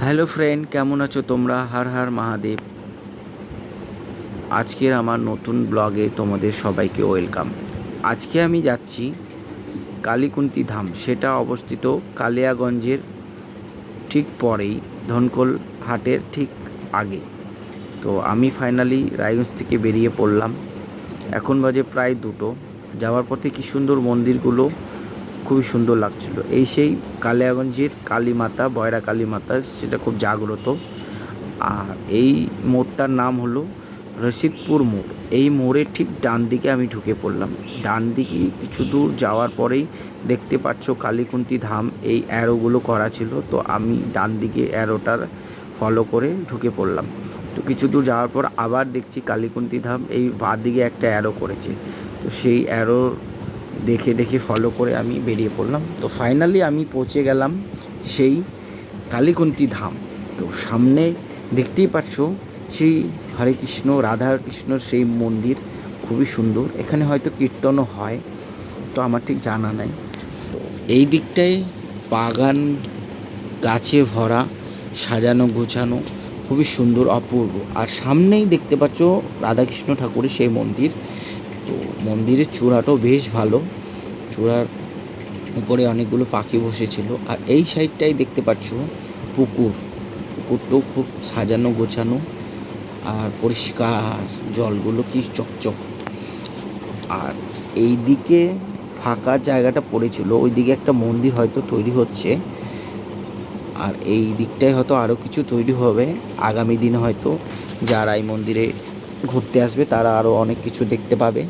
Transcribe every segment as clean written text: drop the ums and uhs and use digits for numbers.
Hello friend, কেমন আছো তোমরা? হর হর মহাদেব। আজকের আমার নতুন ব্লগে তোমাদের সবাইকে ওয়েলকাম। আজকে আমি যাচ্ছি কালীকুন্তি ধাম। সেটা অবস্থিত কালিয়াগঞ্জের ঠিক পরেই, ধনকোল হাটের ঠিক আগে। তো আমি ফাইনালি রায়গঞ্জ থেকে বেরিয়ে পড়লাম। এখন বাজে প্রায় 2টো। যাওয়ার পথে কি সুন্দর মন্দিরগুলো, খুবই সুন্দর লাগছিল। এই সেই কালিয়াগঞ্জের কালী মাতা, বয়রা কালী মাতা, সেটা খুব জাগ্রত। আর এই মোড়টার নাম হলো রশিদপুর মোড়। এই মোড়ের ঠিক ডান দিকে আমি ঢুকে পড়লাম। ডান দিকে কিছু দূর যাওয়ার পরেই দেখতে পাচ্ছ কালীকুন্তি ধাম, এই অ্যারোগুলো করা ছিল। তো আমি ডান দিকে অ্যারোটার ফলো করে ঢুকে পড়লাম। তো কিছু দূর যাওয়ার পর আবার দেখছি কালীকুন্তি ধাম, এই বাঁ দিকে একটা অ্যারো করেছে। তো সেই অ্যারো দেখে দেখে ফলো করে আমি বেরিয়ে পড়লাম। তো ফাইনালি আমি পৌঁছে গেলাম সেই কালীকুন্তি ধাম। তো সামনে দেখতেই পাচ্ছ সেই হরে কৃষ্ণ রাধা কৃষ্ণর সেই মন্দির, খুবই সুন্দর। এখানে হয়তো কীর্তনও হয়, তো আমার ঠিক জানা নাই। তো এই দিকটায় বাগান, গাছে ভরা, সাজানো গোছানো, খুবই সুন্দর, অপূর্ব। আর সামনেই দেখতে পাচ্ছ রাধাকৃষ্ণ ঠাকুরের সেই মন্দির। তো মন্দিরের চূড়াটাও বেশ ভালো। চূড়ার উপরে অনেকগুলো পাখি বসেছিল। আর এই সাইডটাই দেখতে পাচ্ছ পুকুরটাও খুব সাজানো গোছানো আর পরিষ্কার, জলগুলো কি চকচক। আর এই দিকে ফাঁকা জায়গাটা পড়েছিল, ওই দিকে একটা মন্দির হয়তো তৈরি হচ্ছে। আর এই দিকটায় হয়তো আরও কিছু তৈরি হবে আগামী দিনে। হয়তো যারা এই মন্দিরে ঘুরতে আসবে তারা আরও অনেক কিছু দেখতে পাবে।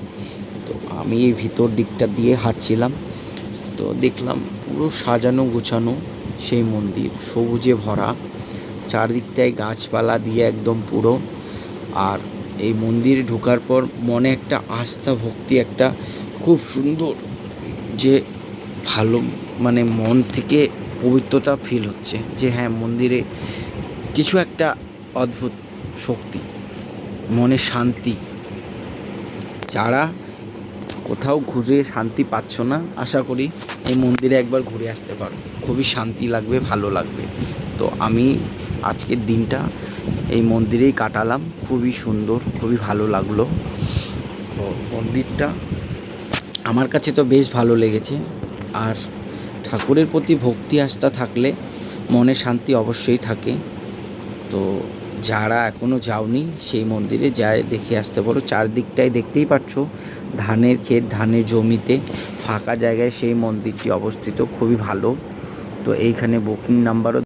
তো আমি এই ভিতর দিকটা দিয়ে হাঁটছিলাম। তো দেখলাম পুরো সাজানো গোছানো সেই মন্দির, সবুজে ভরা, চারদিকটায় গাছপালা দিয়ে একদম পুরো। আর এই মন্দিরে ঢোকার পর মনে একটা আস্থা, ভক্তি, একটা খুব সুন্দর যে ভালো, মানে মন থেকে পবিত্রতা ফিল হচ্ছে যে হ্যাঁ, মন্দিরে কিছু একটা অদ্ভুত শক্তি, মনে শান্তি। যারা কোথাও ঘুরে শান্তি পাচ্ছ না, আশা করি এই মন্দিরে একবার ঘুরে আসতে পারো, খুবই শান্তি লাগবে, ভালো লাগবে। তো আমি আজকের দিনটা এই মন্দিরেই কাটালাম, খুবই সুন্দর, খুবই ভালো লাগলো। তো মন্দিরটা আমার কাছে তো বেশ ভালো লেগেছে। আর ঠাকুরের প্রতি ভক্তি আস্থা থাকলে মনে শান্তি অবশ্যই থাকে। তো যারা এখনও যাওনি সেই মন্দিরে যায় দেখে আসতে পারো। চারদিকটায় দেখতেই পাচ্ছ ধানের ক্ষেত, ধানের জমিতে ফাঁকা জায়গায় সেই মন্দিরটি অবস্থিত, খুবই ভালো। তো এইখানে বুকিং নাম্বারও